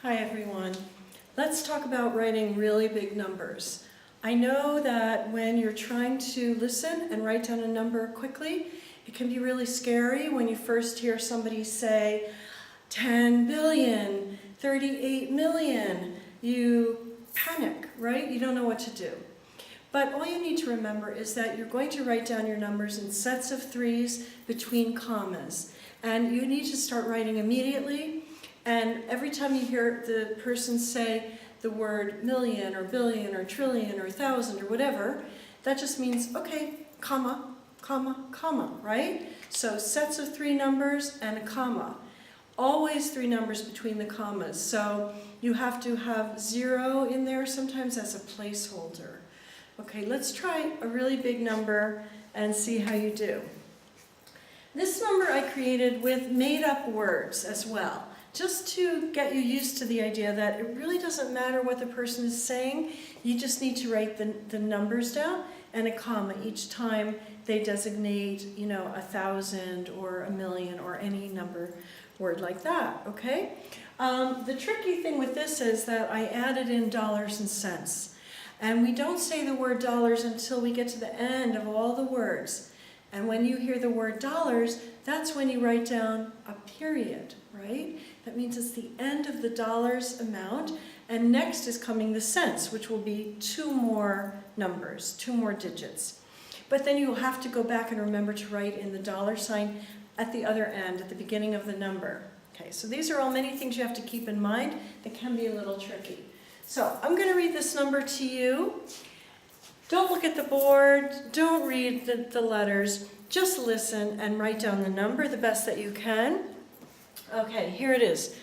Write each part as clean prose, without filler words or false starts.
Hi everyone. Let's talk about writing really big numbers. I know that when you're trying to listen and write down a number quickly, it can be really scary when you first hear somebody say 10 billion, 38 million. You panic, right? You don't know what to do. But all you need to remember is that you're going to write down your numbers in sets of threes between commas. And you need to start writing immediately. And every time you hear the person say the word million or billion or trillion or thousand or whatever, that just means, okay, comma, comma, comma, right? So sets of three numbers and a comma. Always three numbers between the commas. So you have to have 0 in there sometimes as a placeholder. Okay, let's try a really big number and see how you do. This number I created with made-up words as well, just to get you used to the idea that it really doesn't matter what the person is saying. You just need to write the numbers down and a comma each time they designate, 1,000 or a million or any number word like that, okay? The tricky thing with this is that I added in dollars and cents. And we don't say the word dollars until we get to the end of all the words. And when you hear the word dollars, that's when you write down a period, right? That means it's the end of the dollars amount, and next is coming the cents, which will be 2 more numbers, 2 more digits. But then you'll have to go back and remember to write in the dollar sign at the other end, at the beginning of the number. Okay, so these are all many things you have to keep in mind that can be a little tricky. So I'm going to read this number to you. Don't look at the board, don't read the letters, just listen and write down the number the best that you can. Okay, here it is.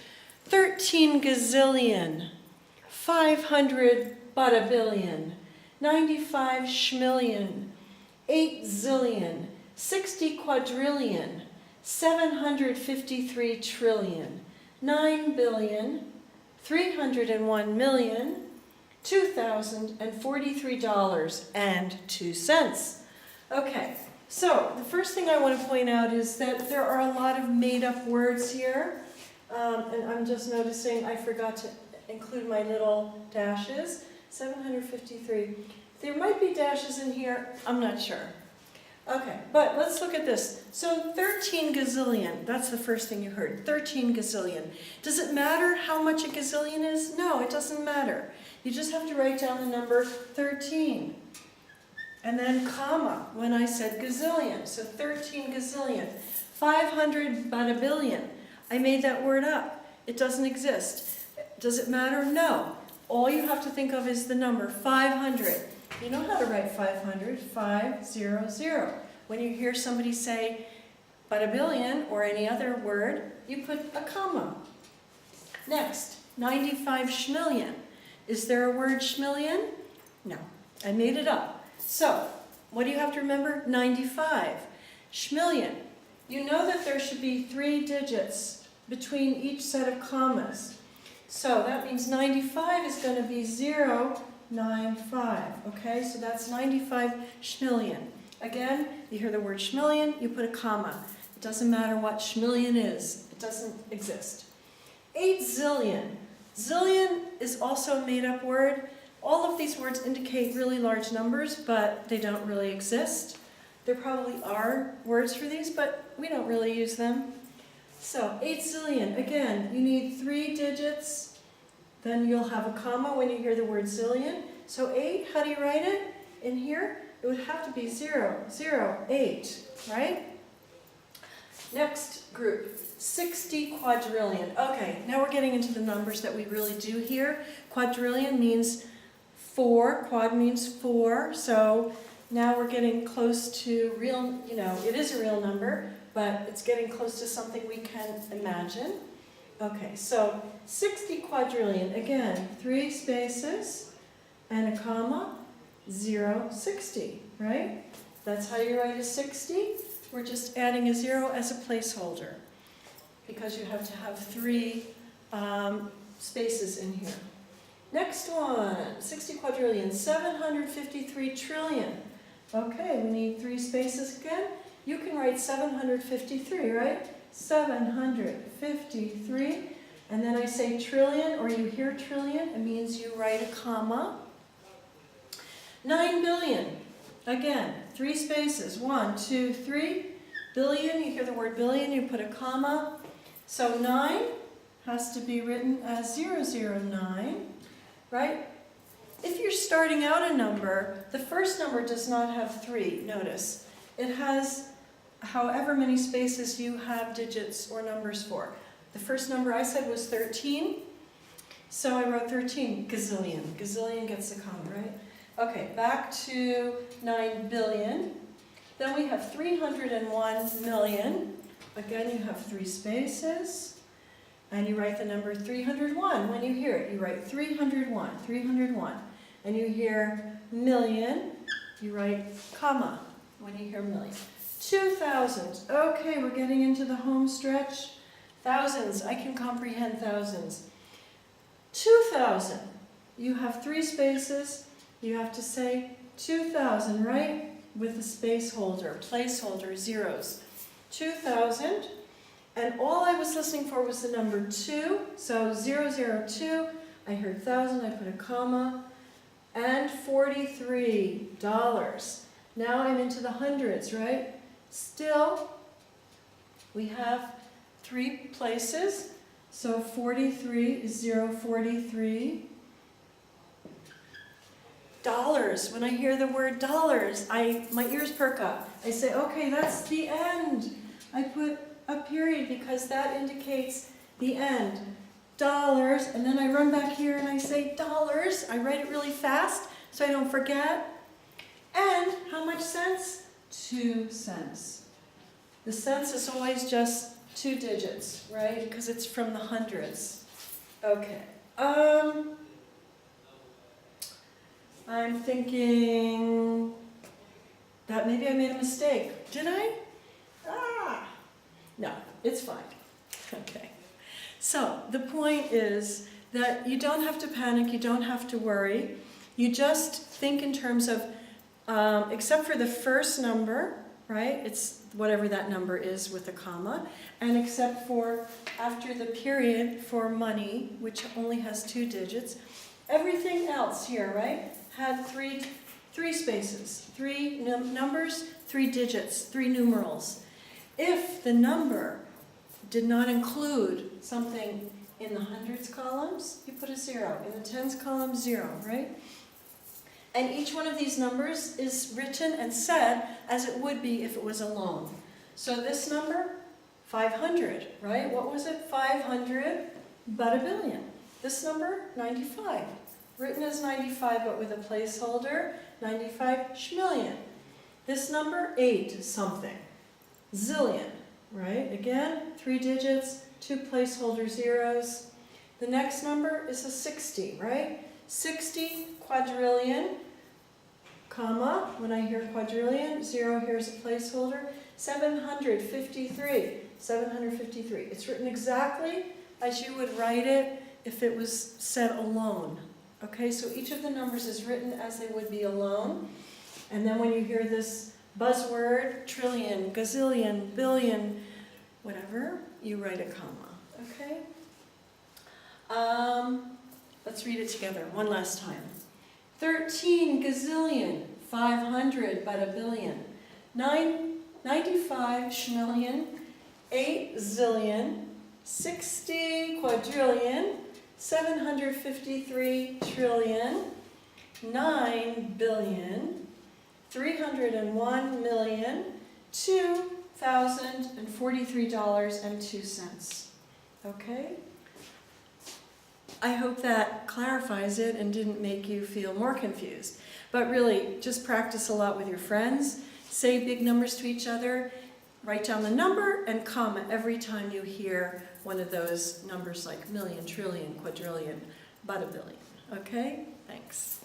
13 gazillion, 500 bada billion, 95 schmillion, 8 zillion, 60 quadrillion, 753 trillion, 9 billion, 301 million, $2,043.02. Okay, so the first thing I want to point out is that there are a lot of made-up words here, and I'm just noticing I forgot to include my little dashes. 753. There might be dashes in here, I'm not sure. Okay, but let's look at this. So 13 gazillion, that's the first thing you heard, 13 gazillion. Does it matter how much a gazillion is? No, it doesn't matter. You just have to write down the number 13. And then comma, when I said gazillion, so 13 gazillion. 500 bada billion, I made that word up. It doesn't exist. Does it matter? No. All you have to think of is the number 500. You know how to write 500, 500. When you hear somebody say bada billion or any other word, you put a comma. Next, 95 schmillion. Is there a word schmillion? No, I made it up. So, what do you have to remember? 95. Schmillion. You know that there should be 3 digits between each set of commas. So that means 95 is going to be 095. Okay, so that's 95 schmillion. Again, you hear the word schmillion, you put a comma. It doesn't matter what schmillion is. It doesn't exist. 8 zillion. Zillion is also a made-up word. All of these words indicate really large numbers, but they don't really exist. There probably are words for these, but we don't really use them. So 8 zillion, again, you need 3 digits, then you'll have a comma when you hear the word zillion. So 8, how do you write it? In here, it would have to be 0, 0, 8, right? Next group, 60 quadrillion. Okay, now we're getting into the numbers that we really do here. Quadrillion means 4, quad means 4, so now we're getting close to real, it is a real number, but it's getting close to something we can imagine. Okay, so 60 quadrillion, again, 3 spaces and a comma, 0, 60, right? That's how you write a 60. We're just adding a 0 as a placeholder because you have to have 3 spaces in here. Next one, 60 quadrillion, 753 trillion. Okay, we need 3 spaces again. You can write 753, right? 753, And then I say trillion, or you hear trillion, it means you write a comma. 9 billion. Again, 3 spaces. 1, 2, 3. Billion, you hear the word billion, you put a comma. So 9 has to be written as 009, right? If you're starting out a number, the first number does not have 3, notice. It has however many spaces you have digits or numbers for. The first number I said was 13, so I wrote 13, gazillion. Gazillion gets a comma, right? Okay, back to 9 billion. Then we have 301 million. Again, you have 3 spaces. And you write the number 301. When you hear it, you write 301, 301. And you hear million, you write comma when you hear million. 2,000. Okay, we're getting into the home stretch. Thousands, I can comprehend thousands. 2,000. You have 3 spaces. You have to say 2,000, right? With a space holder, placeholder, zeros. 2,000. And all I was listening for was the number 2. So 002, I heard 1,000, I put a comma. And $43. Now I'm into the hundreds, right? Still, we have 3 places. So 43 is 043. Dollars. When I hear the word dollars, my ears perk up. I say, okay, that's the end. I put a period because that indicates the end. Dollars, and then I run back here and I say dollars. I write it really fast so I don't forget. And how much cents? 2 cents. The cents is always just 2 digits, right? Because it's from the hundreds. Okay. I'm thinking that maybe I made a mistake. Did I? No, it's fine. Okay. So the point is that you don't have to panic, you don't have to worry. You just think in terms of, except for the first number, right? It's whatever that number is with a comma. And except for after the period for money, which only has 2 digits, everything else here, right, had three spaces, 3 numbers, 3 digits, 3 numerals. If the number did not include something in the hundreds columns, you put a 0. In the tens column, 0, right? And each one of these numbers is written and said as it would be if it was alone. So this number, 500, right? What was it? 500, but a billion. This number, 95. Written as 95, but with a placeholder, 95 schmillion. This number, 8 something. Zillion, right? Again, 3 digits, 2 placeholder zeros. The next number is a 60, right? 60 quadrillion, comma, when I hear quadrillion, 0 here's a placeholder. 753, 753. It's written exactly as you would write it if it was said alone. Okay, so each of the numbers is written as they would be alone. And then when you hear this buzzword, trillion, gazillion, billion, whatever, you write a comma, okay? Let's read it together one last time. 13 gazillion, 500 but a billion. 95 schmillion, 8 zillion, 60 quadrillion, 753 trillion, 9 billion, 301 million, $2,043.02. Okay? I hope that clarifies it and didn't make you feel more confused. But really, just practice a lot with your friends. Say big numbers to each other. Write down the number and comma every time you hear one of those numbers like million, trillion, quadrillion, but a billion. Okay? Thanks.